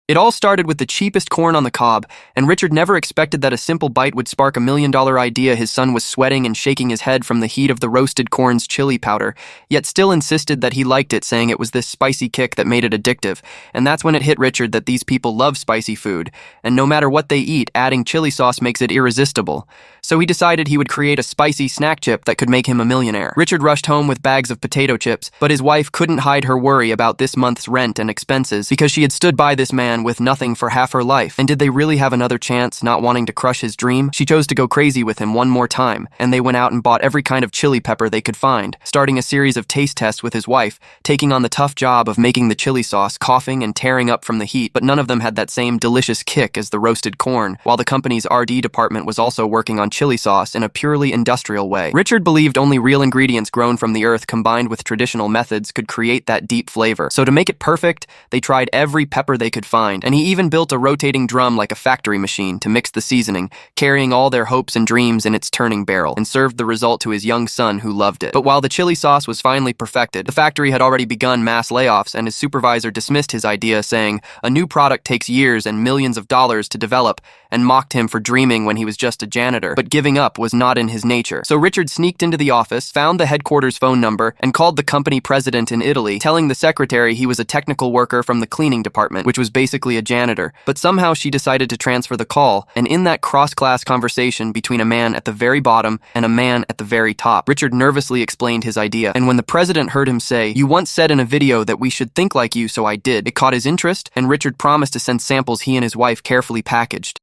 It all started with the cheapest corn on the cob, and Richard never expected that a simple bite would spark a million-dollar idea. His son was sweating and shaking his head from the heat of the roasted corn's chili powder, yet still insisted that he liked it, saying it was this spicy kick that made it addictive. And that's when it hit Richard that these people love spicy food, and no matter what they eat, adding chili sauce makes it irresistible. So he decided he would create a spicy snack chip that could make him a millionaire. Richard rushed home with bags of potato chips, but his wife couldn't hide her worry about this month's rent and expenses because she had stood by this man with nothing for half her life. And did they really have another chance, not wanting to crush his dream? She chose to go crazy with him one more time, and they went out and bought every kind of chili pepper they could find, starting a series of taste tests with his wife, taking on the tough job of making the chili sauce, coughing and tearing up from the heat, but none of them had that same delicious kick as the roasted corn, while the company's R&D department was also working on chili sauce in a purely industrial way. Richard believed only real ingredients grown from the earth combined with traditional methods could create that deep flavor. So to make it perfect, they tried every pepper they could find, and he even built a rotating drum like a factory machine to mix the seasoning, carrying all their hopes and dreams in its turning barrel, and served the result to his young son who loved it. But while the chili sauce was finally perfected, the factory had already begun mass layoffs, and his supervisor dismissed his idea, saying a new product takes years and millions of dollars to develop, and mocked him for dreaming when he was just a janitor. But giving up was not in his nature. So Richard sneaked into the office, found the headquarters phone number, and called the company president in Italy, telling the secretary he was a technical worker from the cleaning department, which was basically a janitor. But somehow she decided to transfer the call, and in that cross-class conversation between a man at the very bottom and a man at the very top, Richard nervously explained his idea. And when the president heard him say, "You once said in a video that we should think like you, so I did," it caught his interest, and Richard promised to send samples he and his wife carefully packaged.